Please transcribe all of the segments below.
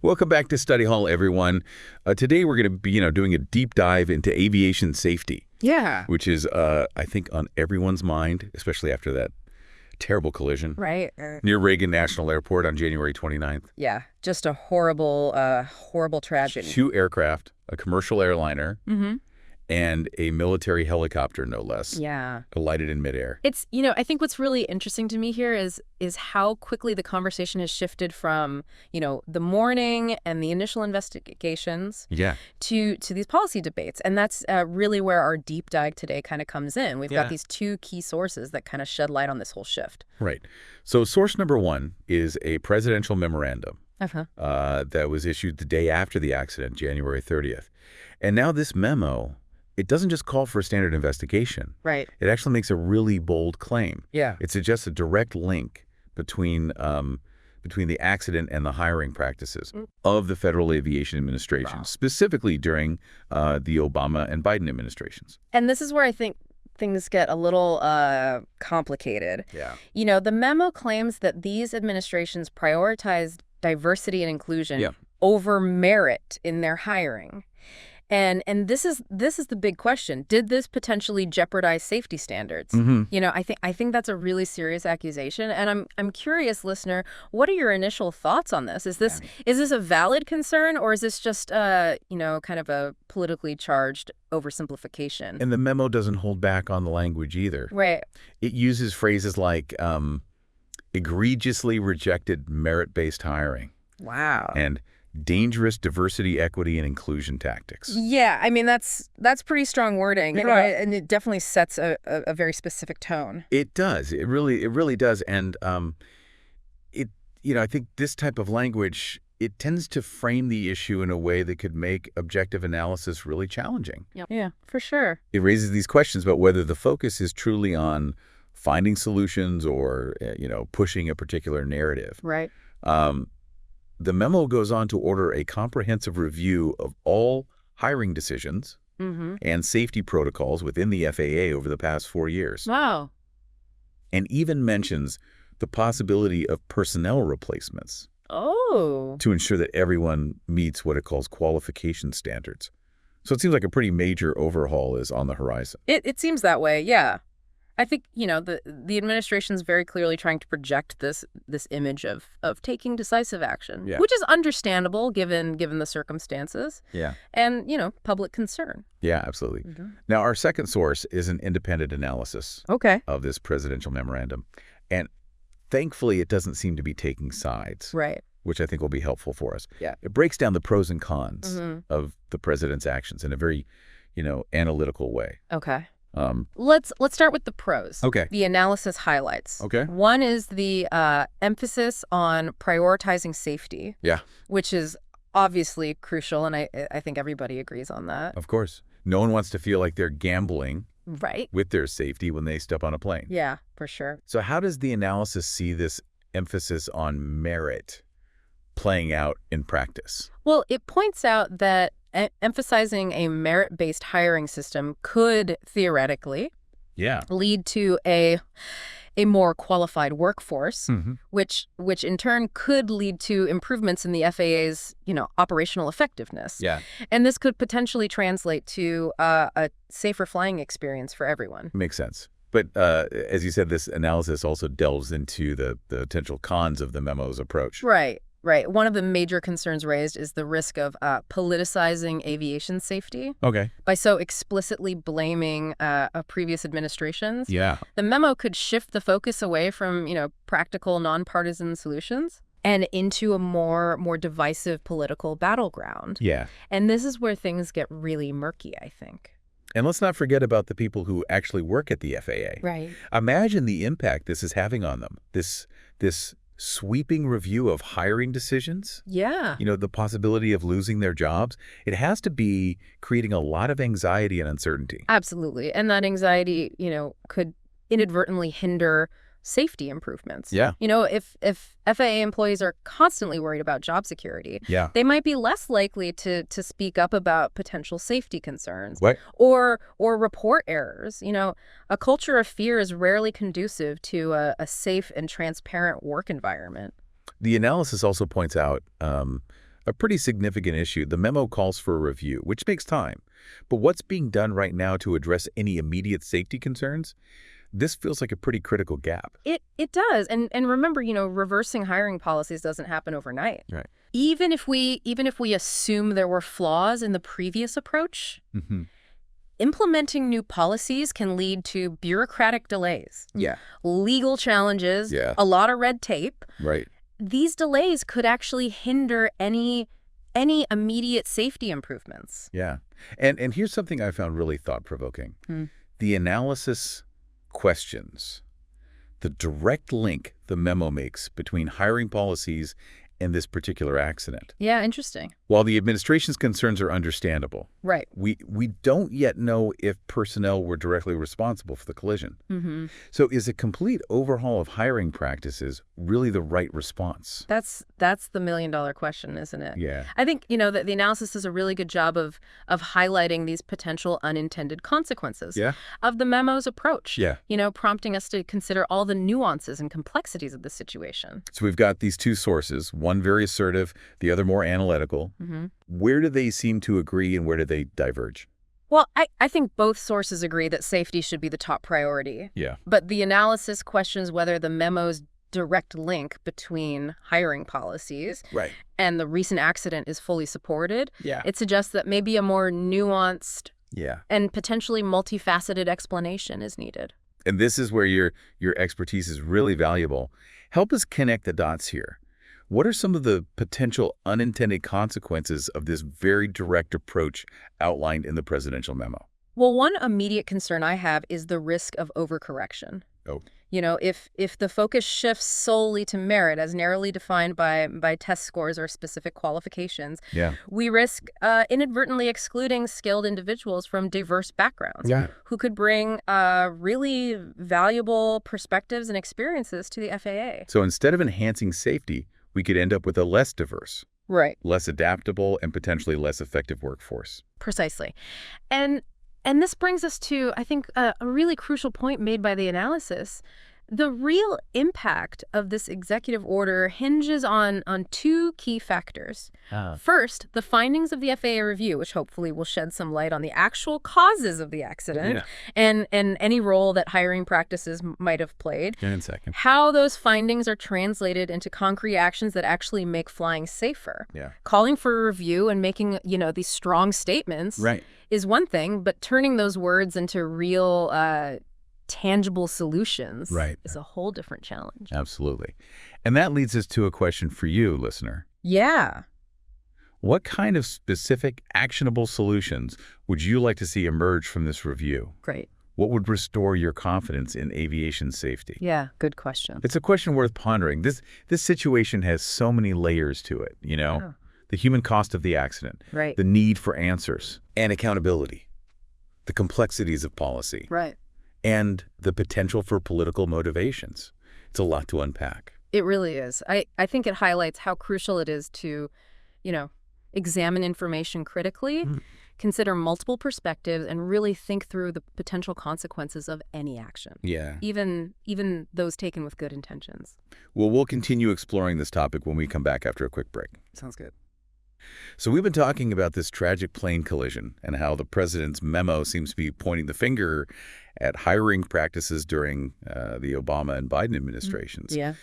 Welcome back to Study Hall, everyone. Today we're going to be, doing a deep dive into aviation safety. Yeah. Which is, I think, on everyone's mind, especially after that terrible collision. Right. Near Reagan National Airport on January 29th. Yeah. Just a horrible, horrible tragedy. 2 aircraft, a commercial airliner, Mm-hmm. and a military helicopter, no less. Yeah. Collided in midair. It's, I think what's really interesting to me here is how quickly the conversation has shifted from, the morning and the initial investigations to these policy debates. And that's really where our deep dive today kind of comes in. We've got these 2 key sources that kind of shed light on this whole shift. Right. So source number 1 is a presidential memorandum that was issued the day after the accident, January 30th. And now this memo, it doesn't just call for a standard investigation. Right. It actually makes a really bold claim. Yeah. It suggests a direct link between the accident and the hiring practices of the Federal Aviation Administration, specifically during the Obama and Biden administrations. And this is where I think things get a little complicated. Yeah. The memo claims that these administrations prioritized diversity and inclusion over merit in their hiring. And this is the big question. Did this potentially jeopardize safety standards? I think that's a really serious accusation. And I'm curious, listener, what are your initial thoughts on this? Is this a valid concern, or is this just kind of a politically charged oversimplification? And the memo doesn't hold back on the language either. Right. It uses phrases like egregiously rejected merit-based hiring. Wow. And dangerous diversity, equity, and inclusion tactics. Yeah, I mean, that's pretty strong wording, and it definitely sets a very specific tone. It does. It really does. And I think this type of language, it tends to frame the issue in a way that could make objective analysis really challenging. Yeah, for sure. It raises these questions about whether the focus is truly on finding solutions or, pushing a particular narrative. Right. The memo goes on to order a comprehensive review of all hiring decisions and safety protocols within the FAA over the past 4 years. Wow. And even mentions the possibility of personnel replacements to ensure that everyone meets what it calls qualification standards. So it seems like a pretty major overhaul is on the horizon. It seems that way, yeah. I think, the administration's very clearly trying to project this image of taking decisive action, which is understandable given the circumstances. Yeah. And, public concern. Yeah, absolutely. Now, our second source is an independent analysis of this presidential memorandum. And thankfully, it doesn't seem to be taking sides. Right. Which I think will be helpful for us. Yeah. It breaks down the pros and cons of the president's actions in a very, analytical way. Okay. Let's start with the pros. Okay. The analysis highlights. Okay. One is the emphasis on prioritizing safety. Yeah. Which is obviously crucial, and I think everybody agrees on that. Of course. No one wants to feel like they're gambling with their safety when they step on a plane. Yeah, for sure. So how does the analysis see this emphasis on merit playing out in practice? Well, it points out that emphasizing a merit-based hiring system could theoretically lead to a more qualified workforce, which in turn could lead to improvements in the FAA's, operational effectiveness. Yeah. And this could potentially translate to a safer flying experience for everyone. Makes sense. But as you said, this analysis also delves into the potential cons of the memo's approach. Right. Right. One of the major concerns raised is the risk of politicizing aviation safety. Okay. By so explicitly blaming previous administrations. Yeah. The memo could shift the focus away from, practical, nonpartisan solutions and into a more divisive political battleground. Yeah. And this is where things get really murky, I think. And let's not forget about the people who actually work at the FAA. Right. Imagine the impact this is having on them. This sweeping review of hiring decisions. Yeah. The possibility of losing their jobs. It has to be creating a lot of anxiety and uncertainty. Absolutely. And that anxiety, could inadvertently hinder safety improvements. Yeah. If FAA employees are constantly worried about job security, they might be less likely to speak up about potential safety concerns or report errors. A culture of fear is rarely conducive to a safe and transparent work environment. The analysis also points out a pretty significant issue. The memo calls for a review, which makes time. But what's being done right now to address any immediate safety concerns? This feels like a pretty critical gap. It does. And remember, reversing hiring policies doesn't happen overnight. Right. Even if we assume there were flaws in the previous approach, implementing new policies can lead to bureaucratic delays. Yeah. Legal challenges, Yeah. a lot of red tape. Right. These delays could actually hinder any immediate safety improvements. Yeah. And here's something I found really thought-provoking. The analysis questions the direct link the memo makes between hiring policies and this particular accident. Yeah, interesting. While the administration's concerns are understandable, Right. we don't yet know if personnel were directly responsible for the collision. So is a complete overhaul of hiring practices really the right response? That's the million-dollar question, isn't it? Yeah. I think, that the analysis does a really good job of highlighting these potential unintended consequences of the memo's approach. Yeah. Prompting us to consider all the nuances and complexities of the situation. So we've got these two sources, one very assertive, the other more analytical. Where do they seem to agree and where do they diverge? Well, I think both sources agree that safety should be the top priority. Yeah. But the analysis questions whether the memo's direct link between hiring policies and the recent accident is fully supported. Yeah. It suggests that maybe a more nuanced Yeah. and potentially multifaceted explanation is needed. And this is where your expertise is really valuable. Help us connect the dots here. What are some of the potential unintended consequences of this very direct approach outlined in the presidential memo? Well, one immediate concern I have is the risk of overcorrection. Oh. If the focus shifts solely to merit as narrowly defined by test scores or specific qualifications, we risk inadvertently excluding skilled individuals from diverse backgrounds who could bring really valuable perspectives and experiences to the FAA. So instead of enhancing safety, we could end up with a less diverse, less adaptable, and potentially less effective workforce. Precisely. And this brings us to, I think, a really crucial point made by the analysis. The real impact of this executive order hinges on two key factors. First, the findings of the FAA review, which hopefully will shed some light on the actual causes of the accident and any role that hiring practices might have played. In a second. How those findings are translated into concrete actions that actually make flying safer. Calling for a review and making, these strong statements is one thing, but turning those words into real tangible solutions is a whole different challenge. Absolutely. And that leads us to a question for you, listener. Yeah. What kind of specific, actionable solutions would you like to see emerge from this review? Great. What would restore your confidence in aviation safety? Yeah, good question. It's a question worth pondering. This situation has so many layers to it, The human cost of the accident, the need for answers and accountability, the complexities of policy, and the potential for political motivations. It's a lot to unpack. It really is. I think it highlights how crucial it is to, examine information critically, consider multiple perspectives, and really think through the potential consequences of any action. Yeah. Even those taken with good intentions. Well, we'll continue exploring this topic when we come back after a quick break. Sounds good. So we've been talking about this tragic plane collision and how the president's memo seems to be pointing the finger at hiring practices during the Obama and Biden administrations. Yeah.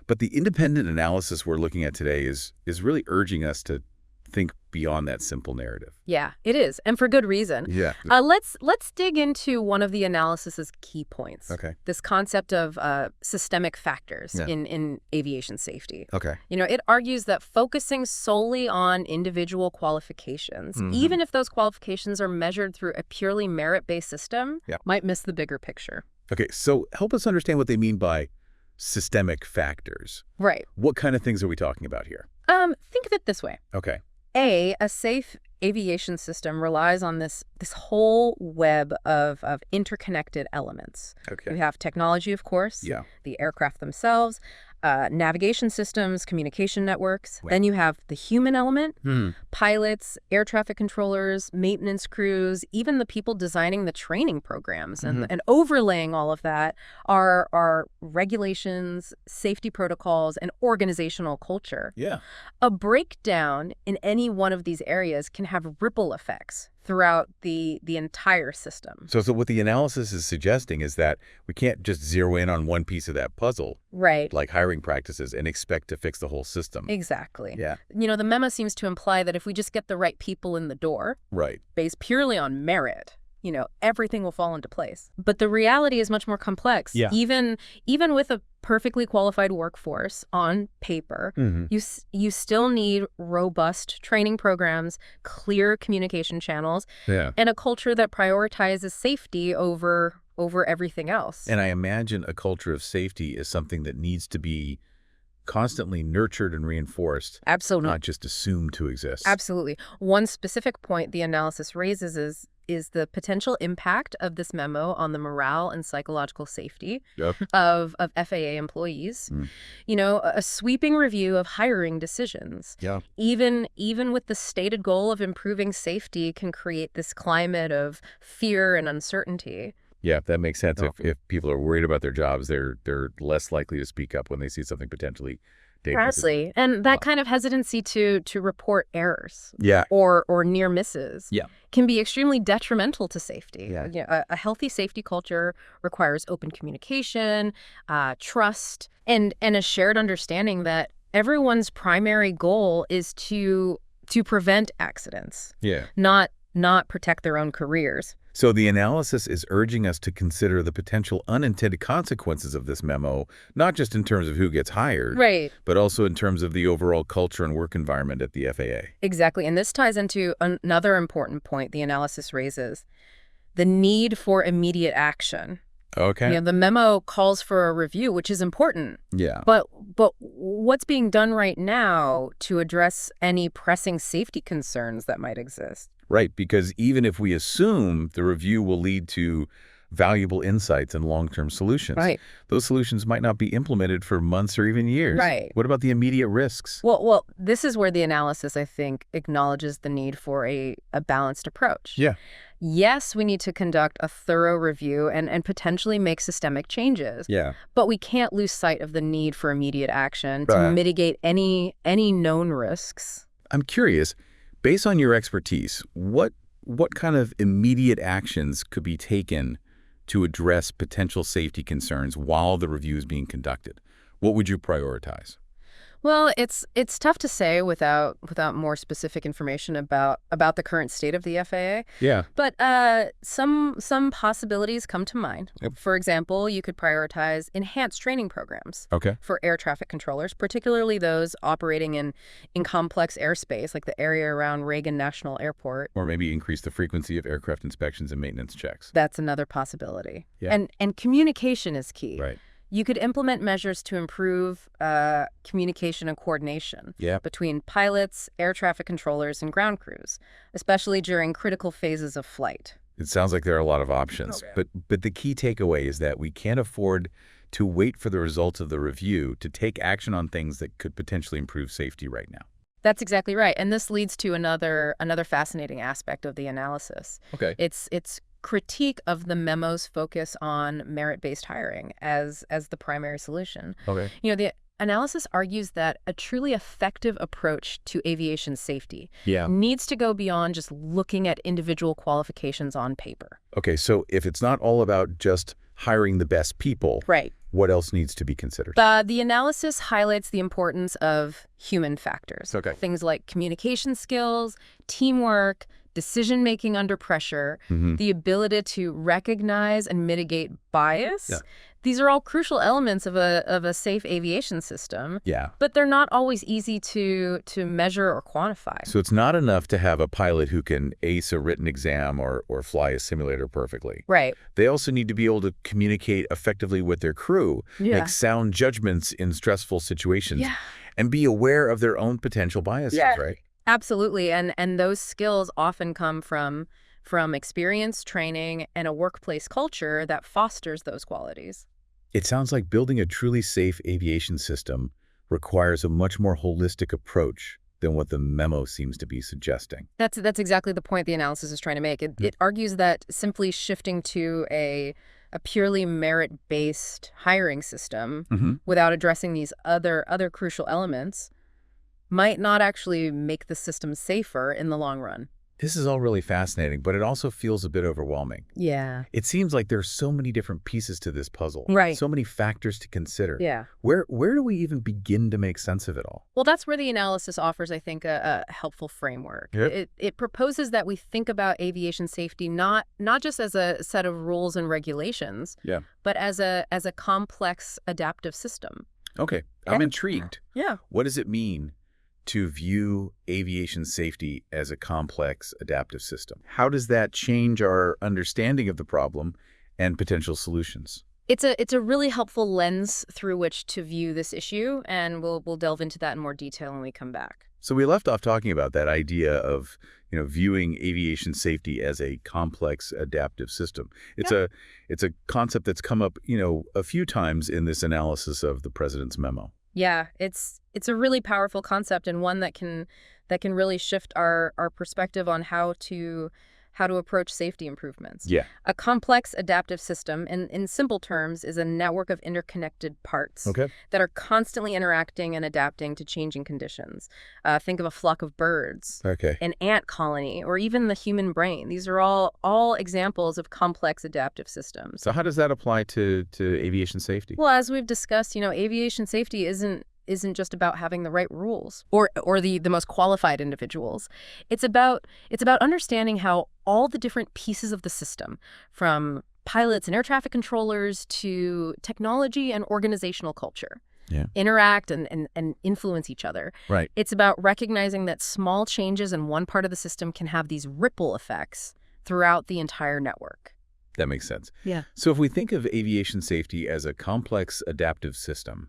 But the independent analysis we're looking at today is really urging us to think beyond that simple narrative. Yeah, it is, and for good reason. Yeah. Let's dig into one of the analysis's key points. Okay. This concept of systemic factors in aviation safety. Okay. It argues that focusing solely on individual qualifications, even if those qualifications are measured through a purely merit-based system, might miss the bigger picture. Okay, so help us understand what they mean by systemic factors. Right. What kind of things are we talking about here? Think of it this way. Okay. A safe aviation system relies on this whole web of interconnected elements. Okay. We have technology, of course, the aircraft themselves, navigation systems, communication networks. Then you have the human element, pilots, air traffic controllers, maintenance crews, even the people designing the training programs. And overlaying all of that are regulations, safety protocols, and organizational culture. Yeah. A breakdown in any one of these areas can have ripple effects throughout the entire system. So what the analysis is suggesting is that we can't just zero in on one piece of that puzzle, Right. like hiring practices, and expect to fix the whole system. Exactly. Yeah. The memo seems to imply that if we just get the right people in the door, Right. based purely on merit, everything will fall into place. But the reality is much more complex. Yeah. Even with a perfectly qualified workforce on paper, you still need robust training programs, clear communication channels, and a culture that prioritizes safety over everything else. And I imagine a culture of safety is something that needs to be constantly nurtured and reinforced. Absolutely. Not just assumed to exist. Absolutely. One specific point the analysis raises is the potential impact of this memo on the morale and psychological safety of FAA employees. A sweeping review of hiring decisions. Yeah. Even with the stated goal of improving safety can create this climate of fear and uncertainty. Yeah, that makes sense. If people are worried about their jobs, they're less likely to speak up when they see something potentially dangerous. Precisely. And that kind of hesitancy to report errors Yeah. or near misses Yeah. can be extremely detrimental to safety. Yeah. A healthy safety culture requires open communication, trust, and a shared understanding that everyone's primary goal is to prevent accidents, not protect their own careers. So the analysis is urging us to consider the potential unintended consequences of this memo, not just in terms of who gets hired, Right. but also in terms of the overall culture and work environment at the FAA. Exactly. And this ties into another important point the analysis raises, the need for immediate action. Okay. The memo calls for a review, which is important. Yeah. But what's being done right now to address any pressing safety concerns that might exist? Right, because even if we assume the review will lead to valuable insights and long-term solutions, those solutions might not be implemented for months or even years. Right. What about the immediate risks? Well, this is where the analysis, I think, acknowledges the need for a balanced approach. Yeah. Yes, we need to conduct a thorough review and potentially make systemic changes. Yeah. But we can't lose sight of the need for immediate action to mitigate any known risks. I'm curious, based on your expertise, what kind of immediate actions could be taken to address potential safety concerns while the review is being conducted? What would you prioritize? Well, it's tough to say without more specific information about the current state of the FAA. Yeah. But some possibilities come to mind. Yep. For example, you could prioritize enhanced training programs for air traffic controllers, particularly those operating in complex airspace, like the area around Reagan National Airport. Or maybe increase the frequency of aircraft inspections and maintenance checks. That's another possibility. Yeah. And communication is key. Right. You could implement measures to improve communication and coordination between pilots, air traffic controllers, and ground crews, especially during critical phases of flight. It sounds like there are a lot of options, but the key takeaway is that we can't afford to wait for the results of the review to take action on things that could potentially improve safety right now. That's exactly right. And this leads to another fascinating aspect of the analysis. Okay. It's critique of the memo's focus on merit-based hiring as the primary solution. Okay. The analysis argues that a truly effective approach to aviation safety needs to go beyond just looking at individual qualifications on paper. Okay, so if it's not all about just hiring the best people, what else needs to be considered? The analysis highlights the importance of human factors. Okay. Things like communication skills, teamwork, decision-making under pressure, the ability to recognize and mitigate bias. Yeah. These are all crucial elements of a safe aviation system. Yeah. But they're not always easy to measure or quantify. So it's not enough to have a pilot who can ace a written exam or fly a simulator perfectly. Right. They also need to be able to communicate effectively with their crew, make sound judgments in stressful situations, and be aware of their own potential biases, right? Absolutely. And those skills often come from experience, training, and a workplace culture that fosters those qualities. It sounds like building a truly safe aviation system requires a much more holistic approach than what the memo seems to be suggesting. That's exactly the point the analysis is trying to make. It argues that simply shifting to a purely merit-based hiring system without addressing these other crucial elements might not actually make the system safer in the long run. This is all really fascinating, but it also feels a bit overwhelming. Yeah. It seems like there's so many different pieces to this puzzle. Right. So many factors to consider. Yeah. Where do we even begin to make sense of it all? Well, that's where the analysis offers, I think, a helpful framework. Yep. It proposes that we think about aviation safety not just as a set of rules and regulations, but as a complex adaptive system. Okay. I'm intrigued. Yeah. What does it mean to view aviation safety as a complex adaptive system? How does that change our understanding of the problem and potential solutions? It's a really helpful lens through which to view this issue, and we'll delve into that in more detail when we come back. So we left off talking about that idea of, viewing aviation safety as a complex adaptive system. It's a concept that's come up, a few times in this analysis of the president's memo. Yeah, it's a really powerful concept, and one that can really shift our perspective on how to approach safety improvements. Yeah. A complex adaptive system, in simple terms, is a network of interconnected parts that are constantly interacting and adapting to changing conditions. Think of a flock of birds, an ant colony, or even the human brain. These are all examples of complex adaptive systems. So how does that apply to aviation safety? Well, as we've discussed, aviation safety isn't just about having the right rules or the most qualified individuals. It's about understanding how all the different pieces of the system, from pilots and air traffic controllers to technology and organizational culture, interact and influence each other. Right. It's about recognizing that small changes in one part of the system can have these ripple effects throughout the entire network. That makes sense. Yeah. So if we think of aviation safety as a complex adaptive system,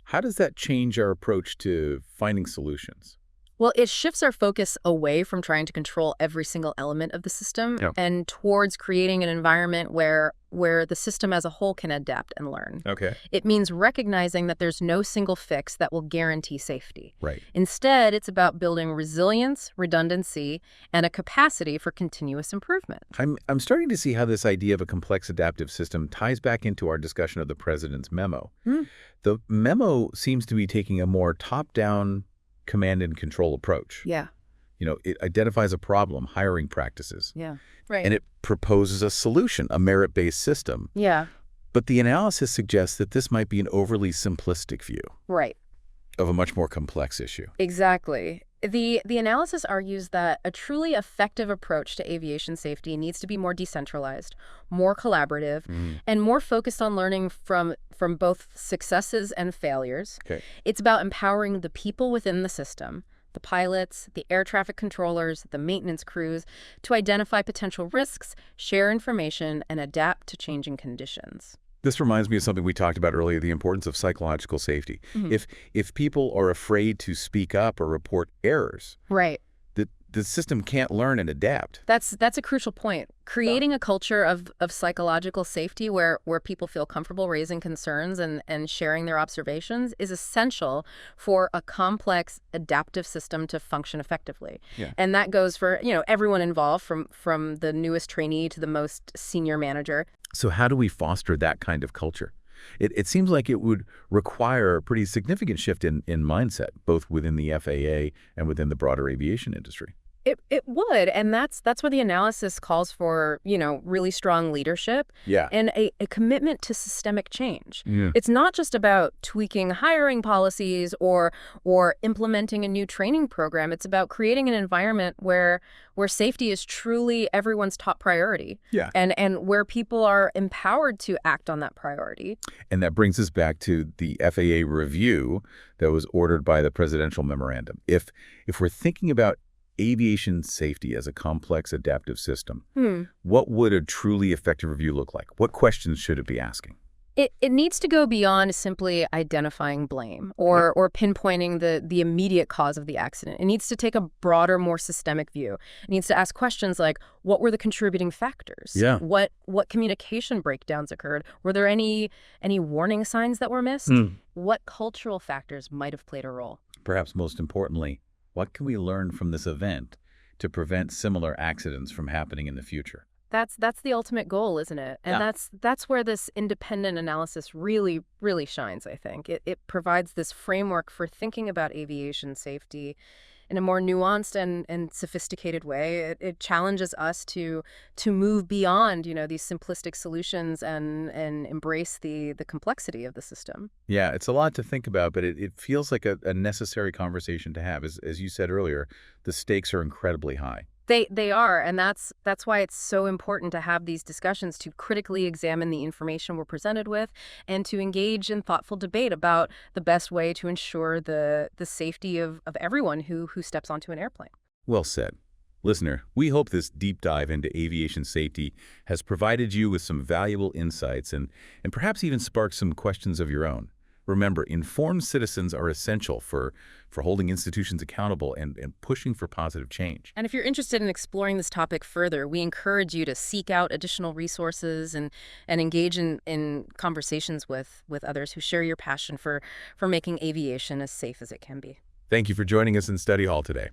how does that change our approach to finding solutions? Well, it shifts our focus away from trying to control every single element of the system and towards creating an environment where the system as a whole can adapt and learn. Okay. It means recognizing that there's no single fix that will guarantee safety. Right. Instead, it's about building resilience, redundancy, and a capacity for continuous improvement. I'm starting to see how this idea of a complex adaptive system ties back into our discussion of the president's memo. The memo seems to be taking a more top-down command and control approach. Yeah. It identifies a problem, hiring practices. Yeah. Right. And it proposes a solution, a merit-based system. Yeah. But the analysis suggests that this might be an overly simplistic view. Right. Of a much more complex issue. Exactly. The analysis argues that a truly effective approach to aviation safety needs to be more decentralized, more collaborative, and more focused on learning from both successes and failures. Okay. It's about empowering the people within the system, the pilots, the air traffic controllers, the maintenance crews, to identify potential risks, share information, and adapt to changing conditions. This reminds me of something we talked about earlier, the importance of psychological safety. If people are afraid to speak up or report errors, right, the system can't learn and adapt. That's a crucial point. Creating a culture of psychological safety where people feel comfortable raising concerns and sharing their observations is essential for a complex adaptive system to function effectively. Yeah. And that goes for, everyone involved from the newest trainee to the most senior manager. So how do we foster that kind of culture? It seems like it would require a pretty significant shift in mindset, both within the FAA and within the broader aviation industry. It would, and that's where the analysis calls for, really strong leadership and a commitment to systemic change. Yeah. It's not just about tweaking hiring policies or implementing a new training program. It's about creating an environment where safety is truly everyone's top priority. Yeah. And where people are empowered to act on that priority. And that brings us back to the FAA review that was ordered by the presidential memorandum. If we're thinking about aviation safety as a complex adaptive system, what would a truly effective review look like? What questions should it be asking? It needs to go beyond simply identifying blame or pinpointing the immediate cause of the accident. It needs to take a broader, more systemic view. It needs to ask questions like, what were the contributing factors? Yeah. What communication breakdowns occurred? Were there any warning signs that were missed? What cultural factors might have played a role? Perhaps most importantly, what can we learn from this event to prevent similar accidents from happening in the future? That's the ultimate goal, isn't it? And Yeah. that's where this independent analysis really, really shines, I think. It provides this framework for thinking about aviation safety in a more nuanced and sophisticated way. It challenges us to move beyond, these simplistic solutions and embrace the complexity of the system. Yeah, it's a lot to think about, but it feels like a necessary conversation to have. As you said earlier, the stakes are incredibly high. They are, and that's why it's so important to have these discussions, to critically examine the information we're presented with and to engage in thoughtful debate about the best way to ensure the safety of everyone who steps onto an airplane. Well said. Listener, we hope this deep dive into aviation safety has provided you with some valuable insights and perhaps even sparked some questions of your own. Remember, informed citizens are essential for holding institutions accountable and pushing for positive change. And if you're interested in exploring this topic further, we encourage you to seek out additional resources and engage in conversations with others who share your passion for making aviation as safe as it can be. Thank you for joining us in Study Hall today.